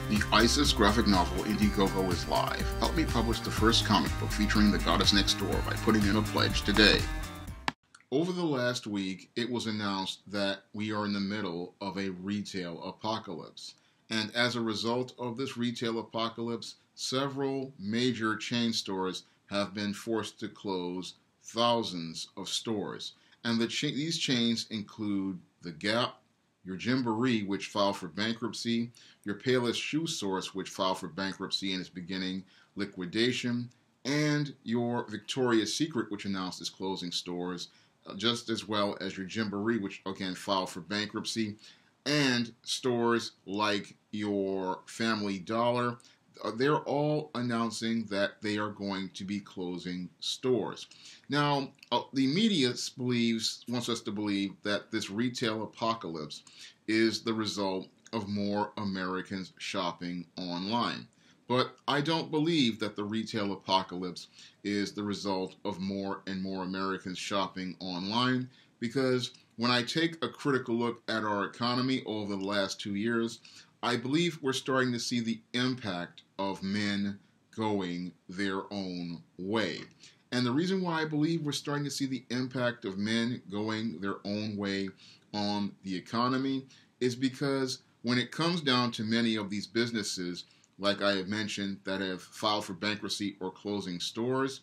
The ISIS graphic novel Indiegogo is live. Help me publish the first comic book featuring the goddess next door by putting in a pledge today. Over the last week, it was announced that we are in the middle of a retail apocalypse. And as a result of this retail apocalypse, several major chain stores have been forced to close thousands of stores. And these chains include The Gap, your Gymboree, which filed for bankruptcy, your Payless Shoe Source, which filed for bankruptcy and is beginning liquidation, and your Victoria's Secret, which announced its closing stores, just as well as your Gymboree, which again filed for bankruptcy, and stores like your Family Dollar. They're all announcing that they are going to be closing stores. Now, the media wants us to believe that this retail apocalypse is the result of more Americans shopping online. But I don't believe that the retail apocalypse is the result of more and more Americans shopping online, because when I take a critical look at our economy over the last 2 years, I believe we're starting to see the impact of men going their own way. And the reason why I believe we're starting to see the impact of men going their own way on the economy is because when it comes down to many of these businesses, like I have mentioned, that have filed for bankruptcy or closing stores,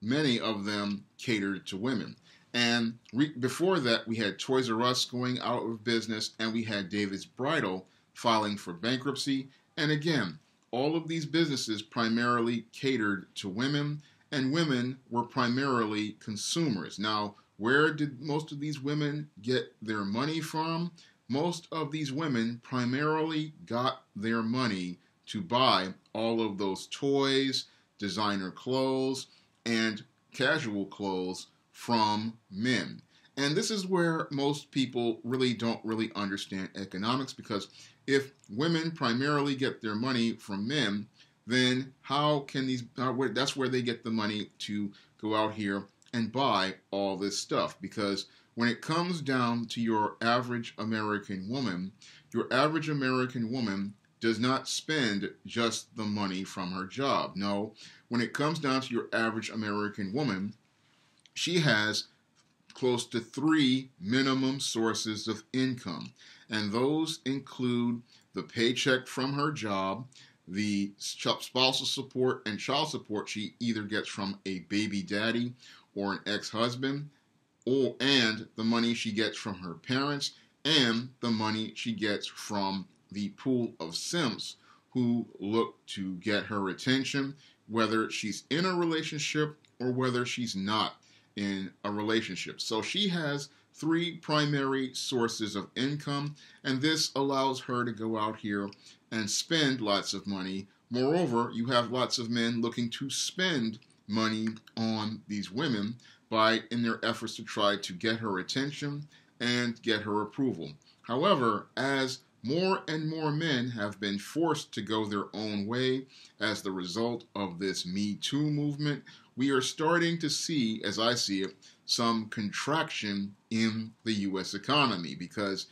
many of them catered to women. And before that, we had Toys R Us going out of business, and we had David's Bridal filing for bankruptcy. And again, all of these businesses primarily catered to women, and women were primarily consumers. Now, where did most of these women get their money from? Most of these women primarily got their money to buy all of those toys, designer clothes, and casual clothes from men. And this is where most people don't really understand economics, because if women primarily get their money from men, then that's where they get the money to go out here and buy all this stuff. Because when it comes down to your average American woman does not spend just the money from her job. No, when it comes down to your average American woman, she has close to 3 minimum sources of income. And those include the paycheck from her job, the spousal support and child support she either gets from a baby daddy or an ex-husband, and the money she gets from her parents, and the money she gets from the pool of simps who look to get her attention, whether she's in a relationship or whether she's not in a relationship. So she has 3 primary sources of income, and this allows her to go out here and spend lots of money. Moreover, you have lots of men looking to spend money on these women in their efforts to try to get her attention and get her approval. However, as more and more men have been forced to go their own way as the result of this Me Too movement, we are starting to see, as I see it, some contraction in the U.S. economy, because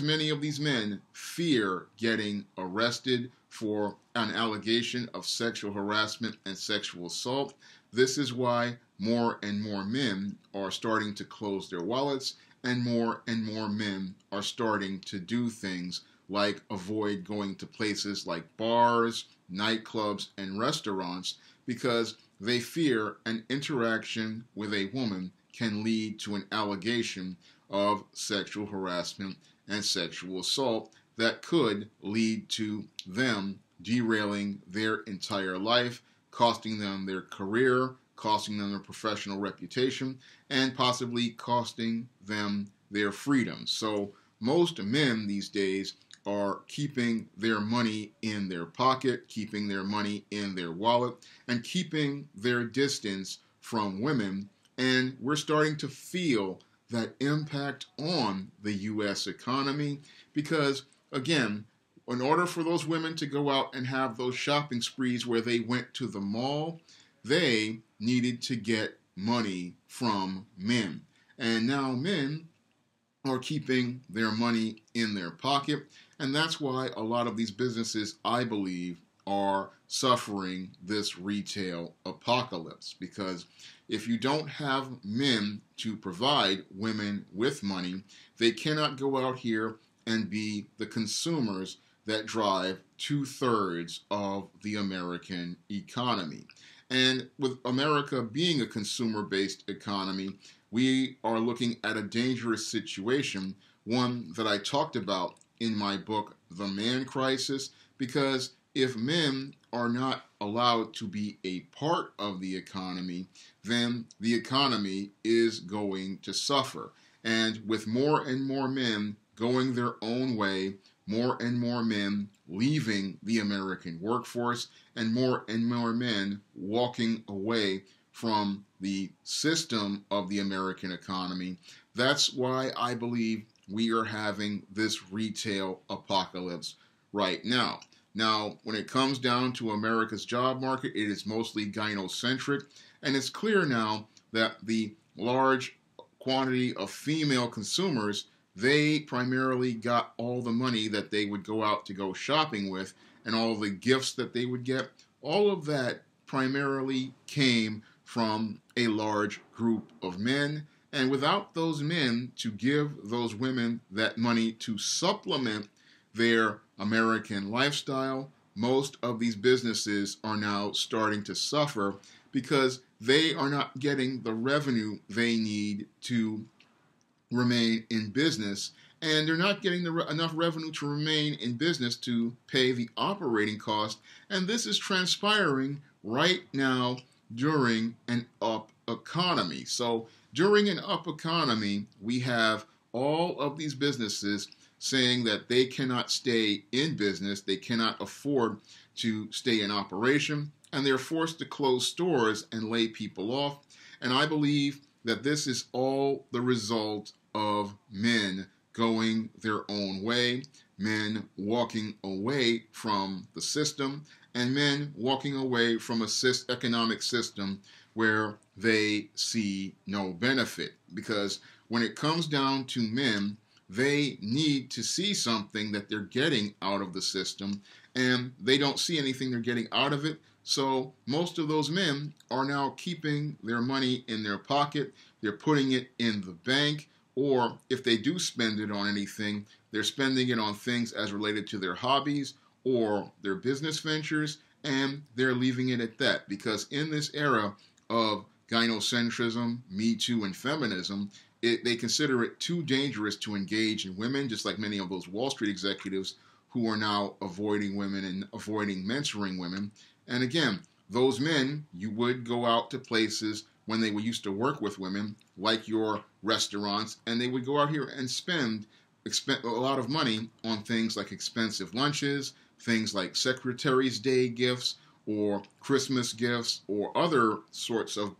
many of these men fear getting arrested for an allegation of sexual harassment and sexual assault. This is why more and more men are starting to close their wallets, and more men are starting to do things like avoid going to places like bars, nightclubs, and restaurants, because they fear an interaction with a woman can lead to an allegation of sexual harassment and sexual assault that could lead to them derailing their entire life, costing them their career, costing them their professional reputation, and possibly costing them their freedom. So most men these days are keeping their money in their pocket, keeping their money in their wallet, and keeping their distance from women. And we're starting to feel that impact on the U.S. economy because, again, in order for those women to go out and have those shopping sprees where they went to the mall, they needed to get money from men. And now men are keeping their money in their pocket, And that's why a lot of these businesses, I believe, are suffering this retail apocalypse. Because if you don't have men to provide women with money, they cannot go out here and be the consumers that drive 2/3 of the American economy. And with America being a consumer-based economy, we are looking at a dangerous situation, one that I talked about in my book, The Man Crisis, because if men are not allowed to be a part of the economy, then the economy is going to suffer. And with more and more men going their own way, more and more men leaving the American workforce, and more men walking away from the system of the American economy, that's why I believe we are having this retail apocalypse right now. Now, when it comes down to America's job market, it is mostly gynocentric, and it's clear now that the large quantity of female consumers, they primarily got all the money that they would go out to go shopping with, and all the gifts that they would get. All of that primarily came from a large group of men, and without those men to give those women that money to supplement their American lifestyle, most of these businesses are now starting to suffer because they are not getting the revenue they need to remain in business, and they're not getting enough revenue to remain in business to pay the operating cost. And this is transpiring right now during an up economy. So during an up economy, we have all of these businesses saying that they cannot stay in business, they cannot afford to stay in operation, and they're forced to close stores and lay people off. And I believe that this is all the result of men going their own way, men walking away from the system, and men walking away from an economic system where they see no benefit. Because when it comes down to men, they need to see something that they're getting out of the system, and they don't see anything they're getting out of it. So most of those men are now keeping their money in their pocket, they're putting it in the bank, or if they do spend it on anything, they're spending it on things as related to their hobbies or their business ventures, and they're leaving it at that. Because in this era of gynocentrism, Me Too, and feminism, they consider it too dangerous to engage in women, just like many of those Wall Street executives who are now avoiding women and avoiding mentoring women. And again, those men, you would go out to places when they used to work with women, like your restaurants, and they would go out here and spend a lot of money on things like expensive lunches, things like Secretary's Day gifts, or Christmas gifts, or other sorts of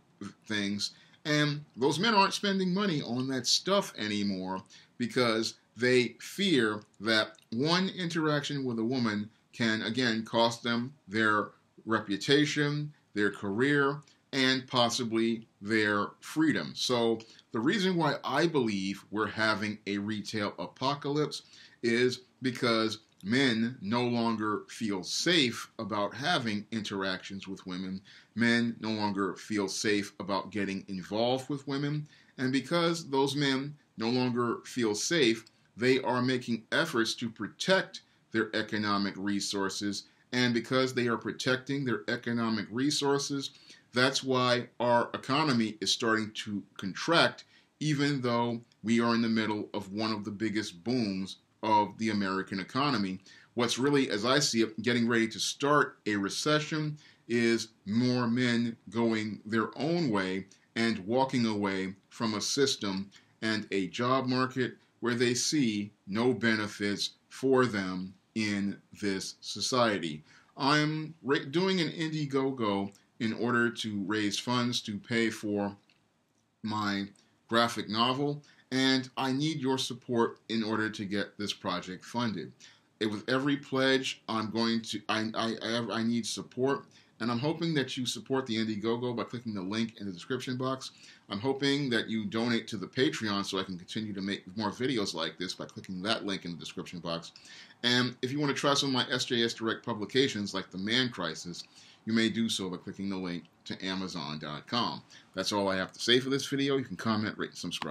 things. And those men aren't spending money on that stuff anymore because they fear that one interaction with a woman can, again, cost them their reputation, their career, and possibly their freedom. So the reason why I believe we're having a retail apocalypse is because men no longer feel safe about having interactions with women. Men no longer feel safe about getting involved with women. And because those men no longer feel safe, they are making efforts to protect their economic resources. And because they are protecting their economic resources, that's why our economy is starting to contract, even though we are in the middle of one of the biggest booms of the American economy. What's really, as I see it, getting ready to start a recession is more men going their own way and walking away from a system and a job market where they see no benefits for them in this society. I'm doing an Indiegogo in order to raise funds to pay for my graphic novel, and I need your support in order to get this project funded. With every pledge, I need support, And I'm hoping that you support the Indiegogo by clicking the link in the description box. I'm hoping that you donate to the Patreon so I can continue to make more videos like this by clicking that link in the description box. And if you want to try some of my SJS Direct publications like The Man Crisis, you may do so by clicking the link to Amazon.com. That's all I have to say for this video. You can comment, rate, and subscribe.